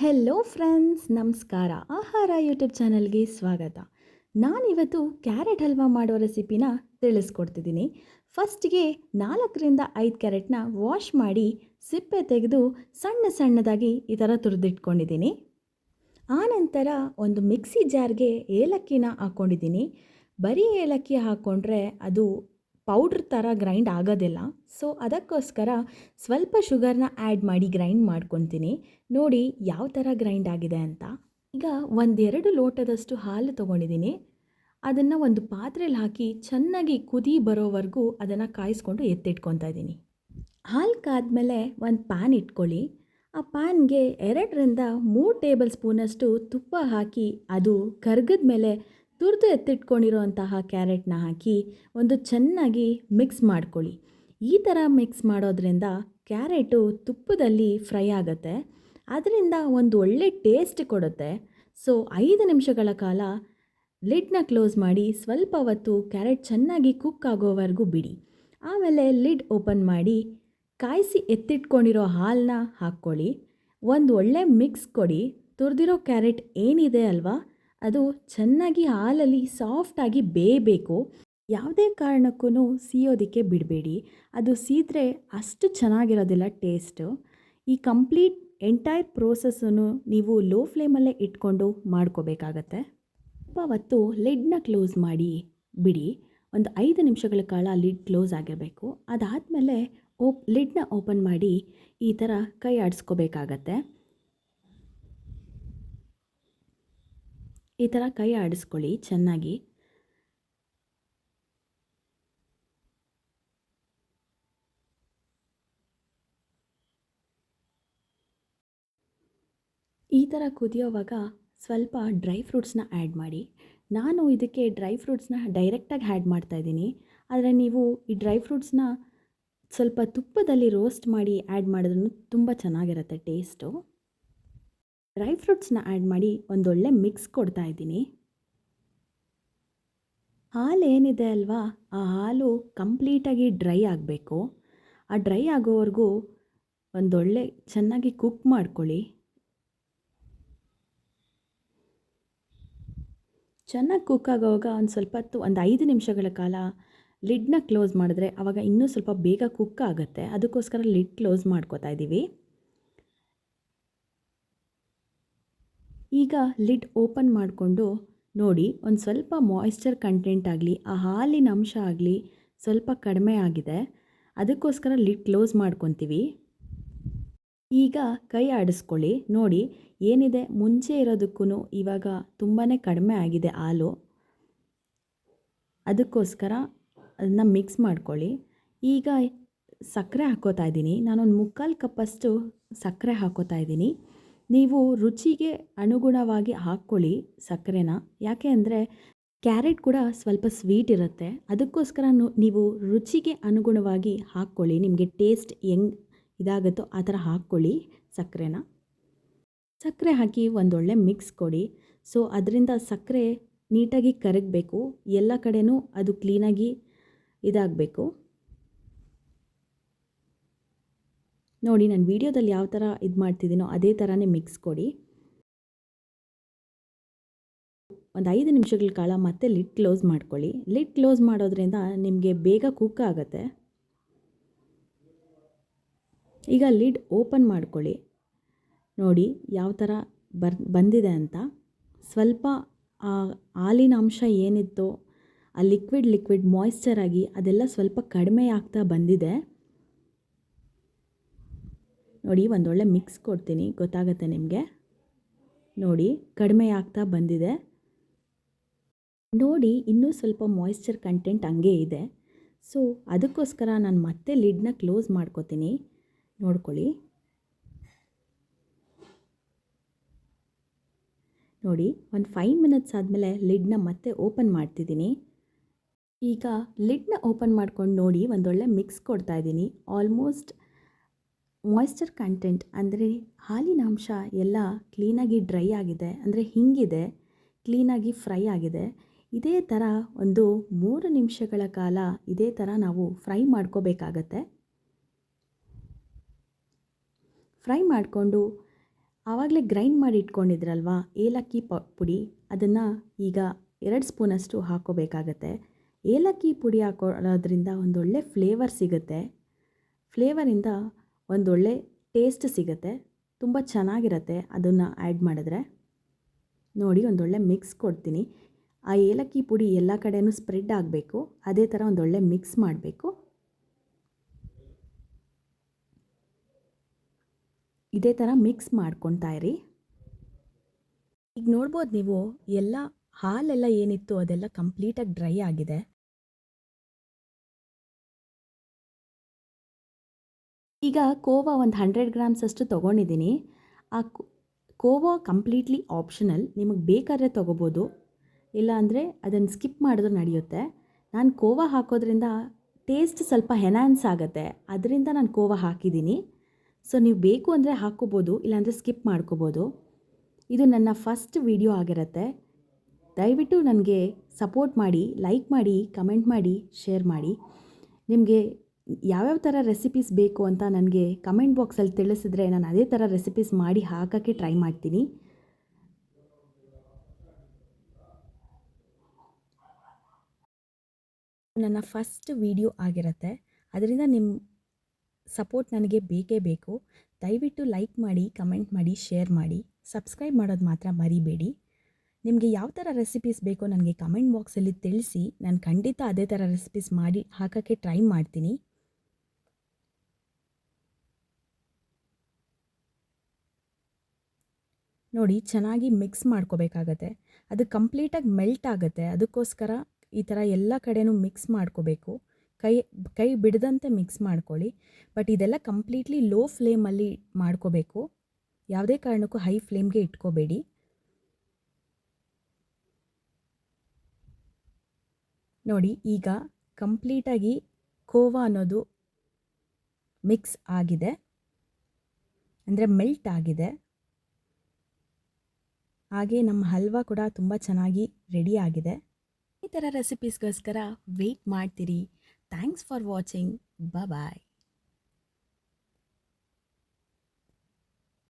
Hello friends, ನಮಸ್ಕಾರ. ಆಹಾರ YouTube ಚಾನಲ್ಗೆ ಸ್ವಾಗತ. ನಾನಿವತ್ತು ಕ್ಯಾರೆಟ್ ಹಲ್ವಾ ಮಾಡೋ ರೆಸಿಪಿನ ತಿಳಿಸ್ಕೊಡ್ತಿದ್ದೀನಿ. ಫಸ್ಟ್ಗೆ 4 ರಿಂದ 5 ಕ್ಯಾರೆಟ್ನ ವಾಶ್ ಮಾಡಿ ಸಿಪ್ಪೆ ತೆಗೆದು ಸಣ್ಣ ಸಣ್ಣದಾಗಿ ಈ ಥರ ತುರಿದಿಟ್ಕೊಂಡಿದ್ದೀನಿ. ಆನಂತರ ಒಂದು ಮಿಕ್ಸಿ ಜಾರ್ಗೆ ಏಲಕ್ಕಿನ ಹಾಕ್ಕೊಂಡಿದ್ದೀನಿ. ಬರೀ ಏಲಕ್ಕಿ ಹಾಕ್ಕೊಂಡ್ರೆ ಅದು ಪೌಡ್ರ್ ಥರ ಗ್ರೈಂಡ್ ಆಗೋದಿಲ್ಲ. ಸೊ ಅದಕ್ಕೋಸ್ಕರ ಸ್ವಲ್ಪ ಶುಗರ್ನ ಆ್ಯಡ್ ಮಾಡಿ ಗ್ರೈಂಡ್ ಮಾಡ್ಕೊತೀನಿ. ನೋಡಿ ಯಾವ ಥರ ಗ್ರೈಂಡ್ ಆಗಿದೆ ಅಂತ. ಈಗ 1-2 ಲೋಟದಷ್ಟು ಹಾಲು ತೊಗೊಂಡಿದ್ದೀನಿ. ಅದನ್ನು ಒಂದು ಪಾತ್ರೆಯಲ್ಲಿ ಹಾಕಿ ಚೆನ್ನಾಗಿ ಕುದಿ ಬರೋವರೆಗೂ ಅದನ್ನು ಕಾಯಿಸ್ಕೊಂಡು ಎತ್ತಿಟ್ಕೊತಾ ಇದ್ದೀನಿ. ಹಾಲು ಕಾದ್ಮೇಲೆ ಒಂದು ಪ್ಯಾನ್ ಇಟ್ಕೊಳ್ಳಿ. ಆ ಪ್ಯಾನ್ಗೆ 2-3 ಟೇಬಲ್ ಸ್ಪೂನಷ್ಟು ತುಪ್ಪ ಹಾಕಿ ಅದು ಕರ್ಗದ ಮೇಲೆ ತುರಿದು ಎತ್ತಿಟ್ಕೊಂಡಿರೋಂತಹ ಕ್ಯಾರೆಟ್ನ ಹಾಕಿ ಒಂದು ಚೆನ್ನಾಗಿ ಮಿಕ್ಸ್ ಮಾಡ್ಕೊಳ್ಳಿ. ಈ ಥರ ಮಿಕ್ಸ್ ಮಾಡೋದ್ರಿಂದ ಕ್ಯಾರೆಟು ತುಪ್ಪದಲ್ಲಿ ಫ್ರೈ ಆಗುತ್ತೆ. ಅದರಿಂದ ಒಂದು ಒಳ್ಳೆ ಟೇಸ್ಟ್ ಕೊಡುತ್ತೆ. ಸೊ 5 ನಿಮಿಷಗಳ ಕಾಲ ಲಿಡ್ನ ಕ್ಲೋಸ್ ಮಾಡಿ ಸ್ವಲ್ಪ ಹೊತ್ತು ಕ್ಯಾರೆಟ್ ಚೆನ್ನಾಗಿ ಕುಕ್ ಆಗೋವರೆಗೂ ಬಿಡಿ. ಆಮೇಲೆ ಲಿಡ್ ಓಪನ್ ಮಾಡಿ ಕಾಯಿಸಿ ಎತ್ತಿಟ್ಕೊಂಡಿರೋ ಹಾಲನ್ನ ಹಾಕ್ಕೊಳ್ಳಿ. ಒಂದು ಒಳ್ಳೆ ಮಿಕ್ಸ್ ಕೊಡಿ. ತುರಿದಿರೋ ಕ್ಯಾರೆಟ್ ಏನಿದೆ ಅಲ್ವಾ, ಅದು ಚೆನ್ನಾಗಿ ಹಾಲಲ್ಲಿ ಸಾಫ್ಟಾಗಿ ಬೇಯಬೇಕು. ಯಾವುದೇ ಕಾರಣಕ್ಕೂ ಸಿಯೋದಕ್ಕೆ ಬಿಡಬೇಡಿ. ಅದು ಸೀದ್ರೆ ಅಷ್ಟು ಚೆನ್ನಾಗಿರೋದಿಲ್ಲ ಟೇಸ್ಟು. ಈ ಕಂಪ್ಲೀಟ್ ಎಂಟೈರ್ ಪ್ರೋಸೆಸ್ಸನ್ನು ನೀವು ಲೋ ಫ್ಲೇಮಲ್ಲೇ ಇಟ್ಕೊಂಡು ಮಾಡ್ಕೋಬೇಕಾಗತ್ತೆ. ಸ್ವಲ್ಪ ಹೊತ್ತು ಲಿಡ್ನ ಕ್ಲೋಸ್ ಮಾಡಿ ಬಿಡಿ. ಒಂದು 5 ನಿಮಿಷಗಳ ಕಾಲ ಲಿಡ್ ಕ್ಲೋಸ್ ಆಗಿರಬೇಕು. ಅದಾದಮೇಲೆ ಲಿಡ್ನ ಓಪನ್ ಮಾಡಿ ಈ ಥರ ಕೈ ಆಡಿಸ್ಕೋಬೇಕಾಗತ್ತೆ. ಈ ಥರ ಕೈ ಆಡಿಸ್ಕೊಳ್ಳಿ ಚೆನ್ನಾಗಿ. ಈ ಥರ ಕುದಿಯೋವಾಗ ಸ್ವಲ್ಪ ಡ್ರೈ ಫ್ರೂಟ್ಸ್ನ ಆ್ಯಡ್ ಮಾಡಿ. ನಾನು ಇದಕ್ಕೆ ಡ್ರೈ ಫ್ರೂಟ್ಸ್ನ ಡೈರೆಕ್ಟಾಗಿ ಆ್ಯಡ್ ಮಾಡ್ತಾಯಿದ್ದೀನಿ. ಆದರೆ ನೀವು ಈ ಡ್ರೈ ಫ್ರೂಟ್ಸ್ನ ಸ್ವಲ್ಪ ತುಪ್ಪದಲ್ಲಿ ರೋಸ್ಟ್ ಮಾಡಿ ಆ್ಯಡ್ ಮಾಡಿದ್ರೂ ತುಂಬ ಚೆನ್ನಾಗಿರುತ್ತೆ ಟೇಸ್ಟು. ಡ್ರೈ ಫ್ರೂಟ್ಸ್ನ ಆ್ಯಡ್ ಮಾಡಿ ಒಂದೊಳ್ಳೆ ಮಿಕ್ಸ್ ಕೊಡ್ತಾ ಇದ್ದೀನಿ. ಹಾಲು ಏನಿದೆ ಅಲ್ವಾ, ಆ ಹಾಲು ಕಂಪ್ಲೀಟಾಗಿ ಡ್ರೈ ಆಗಬೇಕು. ಆ ಡ್ರೈ ಆಗೋವರೆಗೂ ಒಂದೊಳ್ಳೆ ಚೆನ್ನಾಗಿ ಕುಕ್ ಮಾಡ್ಕೊಳ್ಳಿ. ಚೆನ್ನಾಗಿ ಕುಕ್ ಆಗೋವಾಗ ಒಂದು ಸ್ವಲ್ಪ ಹೊತ್ತು ಒಂದು 5 ನಿಮಿಷಗಳ ಕಾಲ ಲಿಡ್ನ ಕ್ಲೋಸ್ ಮಾಡಿದ್ರೆ ಆವಾಗ ಇನ್ನೂ ಸ್ವಲ್ಪ ಬೇಗ ಕುಕ್ ಆಗುತ್ತೆ. ಅದಕ್ಕೋಸ್ಕರ ಲಿಡ್ ಕ್ಲೋಸ್ ಮಾಡ್ಕೋತಾ ಇದ್ದೀವಿ. ಈಗ ಲಿಡ್ ಓಪನ್ ಮಾಡಿಕೊಂಡು ನೋಡಿ, ಒಂದು ಸ್ವಲ್ಪ ಮಾಯಿಶ್ಚರ್ ಕಂಟೆಂಟ್ ಆಗಲಿ, ಆ ಹಾಲಿನ ಅಂಶ ಆಗಲಿ ಸ್ವಲ್ಪ ಕಡಿಮೆ ಆಗಿದೆ. ಅದಕ್ಕೋಸ್ಕರ ಲಿಡ್ ಕ್ಲೋಸ್ ಮಾಡ್ಕೊತೀವಿ. ಈಗ ಕೈ ಆಡಿಸ್ಕೊಳ್ಳಿ. ನೋಡಿ ಏನಿದೆ, ಮುಂಚೆ ಇರೋದಕ್ಕೂ ಇವಾಗ ತುಂಬಾ ಕಡಿಮೆ ಆಗಿದೆ ಹಾಲು. ಅದಕ್ಕೋಸ್ಕರ ಅದನ್ನು ಮಿಕ್ಸ್ ಮಾಡ್ಕೊಳ್ಳಿ. ಈಗ ಸಕ್ಕರೆ ಹಾಕ್ಕೋತಾ ಇದ್ದೀನಿ. ನಾನೊಂದು 3/4 ಕಪ್ಪಷ್ಟು ಸಕ್ಕರೆ ಹಾಕ್ಕೋತಾ ಇದ್ದೀನಿ. ನೀವು ರುಚಿಗೆ ಅನುಗುಣವಾಗಿ ಹಾಕ್ಕೊಳ್ಳಿ ಸಕ್ಕರೆನ. ಯಾಕೆ ಅಂದರೆ ಕ್ಯಾರೆಟ್ ಕೂಡ ಸ್ವಲ್ಪ ಸ್ವೀಟ್ ಇರುತ್ತೆ. ಅದಕ್ಕೋಸ್ಕರ ನೀವು ರುಚಿಗೆ ಅನುಗುಣವಾಗಿ ಹಾಕ್ಕೊಳ್ಳಿ. ನಿಮಗೆ ಟೇಸ್ಟ್ ಹೆಂಗೆ ಇದಾಗುತ್ತೋ ಆ ಥರ ಹಾಕ್ಕೊಳ್ಳಿ ಸಕ್ಕರೆನ. ಸಕ್ಕರೆ ಹಾಕಿ ಒಂದೊಳ್ಳೆ ಮಿಕ್ಸ್ ಕೊಡಿ. ಸೊ ಅದರಿಂದ ಸಕ್ಕರೆ ನೀಟಾಗಿ ಕರಗಬೇಕು, ಎಲ್ಲ ಕಡೆನೂ ಅದು ಕ್ಲೀನಾಗಿ ಇದಾಗಬೇಕು. ನೋಡಿ, ನಾನು ವಿಡಿಯೋದಲ್ಲಿ ಯಾವ ಥರ ಇದು ಮಾಡ್ತಿದ್ದೀನೋ ಅದೇ ಥರನೇ ಮಿಕ್ಸ್ ಕೊಡಿ. ಒಂದು 5 ನಿಮಿಷಗಳ ಕಾಲ ಮತ್ತೆ ಲಿಡ್ ಕ್ಲೋಸ್ ಮಾಡ್ಕೊಳ್ಳಿ. ಲಿಡ್ ಕ್ಲೋಸ್ ಮಾಡೋದ್ರಿಂದ ನಿಮಗೆ ಬೇಗ ಕುಕ್ ಆಗುತ್ತೆ. ಈಗ ಲಿಡ್ ಓಪನ್ ಮಾಡ್ಕೊಳ್ಳಿ. ನೋಡಿ ಯಾವ ಥರ ಬಂದಿದೆ ಅಂತ. ಸ್ವಲ್ಪ ಆ ಹಾಲಿನ ಅಂಶ ಏನಿತ್ತೋ ಆ ಲಿಕ್ವಿಡ್ ಮಾಯಿಶ್ಚರ್ ಆಗಿ ಅದೆಲ್ಲ ಸ್ವಲ್ಪ ಕಡಿಮೆ ಆಗ್ತಾ ಬಂದಿದೆ. ನೋಡಿ, ಒಂದೊಳ್ಳೆ ಮಿಕ್ಸ್ ಕೊಡ್ತೀನಿ, ಗೊತ್ತಾಗುತ್ತೆ ನಿಮಗೆ. ನೋಡಿ ಕಡಿಮೆ ಆಗ್ತಾ ಬಂದಿದೆ. ನೋಡಿ ಇನ್ನೂ ಸ್ವಲ್ಪ ಮಾಯಿಶ್ಚರ್ ಕಂಟೆಂಟ್ ಹಂಗೆ ಇದೆ. ಸೊ ಅದಕ್ಕೋಸ್ಕರ ನಾನು ಮತ್ತೆ ಲಿಡ್ನ ಕ್ಲೋಸ್ ಮಾಡ್ಕೋತೀನಿ. ನೋಡ್ಕೊಳ್ಳಿ. ನೋಡಿ, ಒಂದು 5 ಮಿನಿಟ್ಸ್ ಆದಮೇಲೆ ಲಿಡ್ನ ಮತ್ತೆ ಓಪನ್ ಮಾಡ್ತಿದ್ದೀನಿ. ಈಗ ಲಿಡ್ನ ಓಪನ್ ಮಾಡ್ಕೊಂಡು ನೋಡಿ, ಒಂದೊಳ್ಳೆ ಮಿಕ್ಸ್ ಕೊಡ್ತಾ ಇದ್ದೀನಿ. ಆಲ್ಮೋಸ್ಟ್ ಮಾಯಿಶ್ಚರ್ ಕಂಟೆಂಟ್ ಅಂದರೆ ಹಾಲಿನ ಅಂಶ ಎಲ್ಲ ಕ್ಲೀನಾಗಿ ಡ್ರೈ ಆಗಿದೆ, ಅಂದರೆ ಹಿಂಗಿದೆ, ಕ್ಲೀನಾಗಿ ಫ್ರೈ ಆಗಿದೆ. ಇದೇ ಥರ ಒಂದು 3 ನಿಮಿಷಗಳ ಕಾಲ ಇದೇ ಥರ ನಾವು ಫ್ರೈ ಮಾಡ್ಕೋಬೇಕಾಗತ್ತೆ. ಫ್ರೈ ಮಾಡಿಕೊಂಡು ಆವಾಗಲೇ ಗ್ರೈಂಡ್ ಮಾಡಿ ಇಟ್ಕೊಂಡಿದ್ರಲ್ವಾ ಏಲಕ್ಕಿ ಪುಡಿ, ಅದನ್ನು ಈಗ 2 ಸ್ಪೂನಷ್ಟು ಹಾಕ್ಕೋಬೇಕಾಗತ್ತೆ. ಏಲಕ್ಕಿ ಪುಡಿ ಹಾಕೋದ್ರಿಂದ ಒಂದೊಳ್ಳೆ ಫ್ಲೇವರ್ ಸಿಗುತ್ತೆ. ಫ್ಲೇವರಿಂದ ಒಂದೊಳ್ಳೆ ಟೇಸ್ಟ್ ಸಿಗುತ್ತೆ. ತುಂಬ ಚೆನ್ನಾಗಿರುತ್ತೆ ಅದನ್ನು ಆ್ಯಡ್ ಮಾಡಿದ್ರೆ. ನೋಡಿ, ಒಂದೊಳ್ಳೆ ಮಿಕ್ಸ್ ಕೊಡ್ತೀನಿ. ಆ ಏಲಕ್ಕಿ ಪುಡಿ ಎಲ್ಲ ಕಡೆಯೂ ಸ್ಪ್ರೆಡ್ ಆಗಬೇಕು. ಅದೇ ಥರ ಒಂದೊಳ್ಳೆ ಮಿಕ್ಸ್ ಮಾಡಬೇಕು. ಇದೇ ಥರ ಮಿಕ್ಸ್ ಮಾಡ್ಕೊತಾ ಇರಿ. ಈಗ ನೋಡ್ಬೋದು ನೀವು, ಎಲ್ಲ ಹಾಲೆಲ್ಲ ಏನಿತ್ತು ಅದೆಲ್ಲ ಕಂಪ್ಲೀಟಾಗಿ ಡ್ರೈ ಆಗಿದೆ. ಈಗ ಕೋವಾ ಒಂದು 100 ಗ್ರಾಮ್ಸ್ ಅಷ್ಟು ತೊಗೊಂಡಿದ್ದೀನಿ. ಆ ಕೋವಾ ಕಂಪ್ಲೀಟ್ಲಿ ಆಪ್ಷನಲ್, ನಿಮಗೆ ಬೇಕಾದರೆ ತೊಗೋಬೋದು, ಇಲ್ಲಾಂದರೆ ಅದನ್ನು ಸ್ಕಿಪ್ ಮಾಡಿದ್ರು ನಡೆಯುತ್ತೆ. ನಾನು ಕೋವಾ ಹಾಕೋದ್ರಿಂದ ಟೇಸ್ಟ್ ಸ್ವಲ್ಪ ಎನ್ಹಾನ್ಸ್ ಆಗುತ್ತೆ, ಅದರಿಂದ ನಾನು ಕೋವಾ ಹಾಕಿದ್ದೀನಿ. ಸೊ ನೀವು ಬೇಕು ಅಂದರೆ ಹಾಕ್ಕೋಬೋದು, ಇಲ್ಲಾಂದರೆ ಸ್ಕಿಪ್ ಮಾಡ್ಕೋಬೋದು. ಇದು ನನ್ನ ಫಸ್ಟ್ ವಿಡಿಯೋ ಆಗಿರುತ್ತೆ. ದಯವಿಟ್ಟು ನನಗೆ ಸಪೋರ್ಟ್ ಮಾಡಿ, ಲೈಕ್ ಮಾಡಿ, ಕಮೆಂಟ್ ಮಾಡಿ, ಶೇರ್ ಮಾಡಿ. ನಿಮಗೆ ಯಾವ್ಯಾವ ಥರ ರೆಸಿಪೀಸ್ ಬೇಕು ಅಂತ ನನಗೆ ಕಮೆಂಟ್ ಬಾಕ್ಸಲ್ಲಿ ತಿಳಿಸಿದ್ರೆ ನಾನು ಅದೇ ಥರ ರೆಸಿಪೀಸ್ ಮಾಡಿ ಹಾಕೋಕ್ಕೆ ಟ್ರೈ ಮಾಡ್ತೀನಿ. ನನ್ನ ಫಸ್ಟ್ ವಿಡಿಯೋ ಆಗಿರುತ್ತೆ, ಅದರಿಂದ ನಿಮ್ಮ ಸಪೋರ್ಟ್ ನನಗೆ ಬೇಕೇ ಬೇಕು. ದಯವಿಟ್ಟು ಲೈಕ್ ಮಾಡಿ, ಕಮೆಂಟ್ ಮಾಡಿ, ಶೇರ್ ಮಾಡಿ, ಸಬ್ಸ್ಕ್ರೈಬ್ ಮಾಡೋದು ಮಾತ್ರ ಮರಿಬೇಡಿ. ನಿಮಗೆ ಯಾವ ಥರ ರೆಸಿಪೀಸ್ ಬೇಕೋ ನನಗೆ ಕಮೆಂಟ್ ಬಾಕ್ಸಲ್ಲಿ ತಿಳಿಸಿ, ನಾನು ಖಂಡಿತ ಅದೇ ಥರ ರೆಸಿಪೀಸ್ ಮಾಡಿ ಹಾಕೋಕ್ಕೆ ಟ್ರೈ ಮಾಡ್ತೀನಿ. ನೋಡಿ, ಚೆನ್ನಾಗಿ ಮಿಕ್ಸ್ ಮಾಡ್ಕೋಬೇಕಾಗತ್ತೆ. ಅದು ಕಂಪ್ಲೀಟಾಗಿ ಮೆಲ್ಟ್ ಆಗುತ್ತೆ. ಅದಕ್ಕೋಸ್ಕರ ಈ ಥರ ಎಲ್ಲ ಕಡೆನೂ ಮಿಕ್ಸ್ ಮಾಡ್ಕೋಬೇಕು. ಕೈ ಬಿಡದಂತೆ ಮಿಕ್ಸ್ ಮಾಡ್ಕೊಳ್ಳಿ. ಬಟ್ ಇದೆಲ್ಲ ಕಂಪ್ಲೀಟ್ಲಿ ಲೋ ಫ್ಲೇಮಲ್ಲಿ ಮಾಡ್ಕೋಬೇಕು. ಯಾವುದೇ ಕಾರಣಕ್ಕೂ ಹೈ ಫ್ಲೇಮ್ಗೆ ಇಟ್ಕೋಬೇಡಿ. ನೋಡಿ, ಈಗ ಕಂಪ್ಲೀಟಾಗಿ ಕೋವಾ ಅನ್ನೋದು ಮಿಕ್ಸ್ ಆಗಿದೆ, ಅಂದರೆ ಮೆಲ್ಟ್ ಆಗಿದೆ. ಹಾಗೆ ನಮ್ಮ ಹಲ್ವಾ ಕೂಡ ತುಂಬ ಚೆನ್ನಾಗಿ ರೆಡಿ ಆಗಿದೆ. ಈ ಥರ ರೆಸಿಪೀಸ್ಗೋಸ್ಕರ ವೆಯ್ಟ್ ಮಾಡ್ತೀರಿ. Thanks for watching. ಬಾಯ್.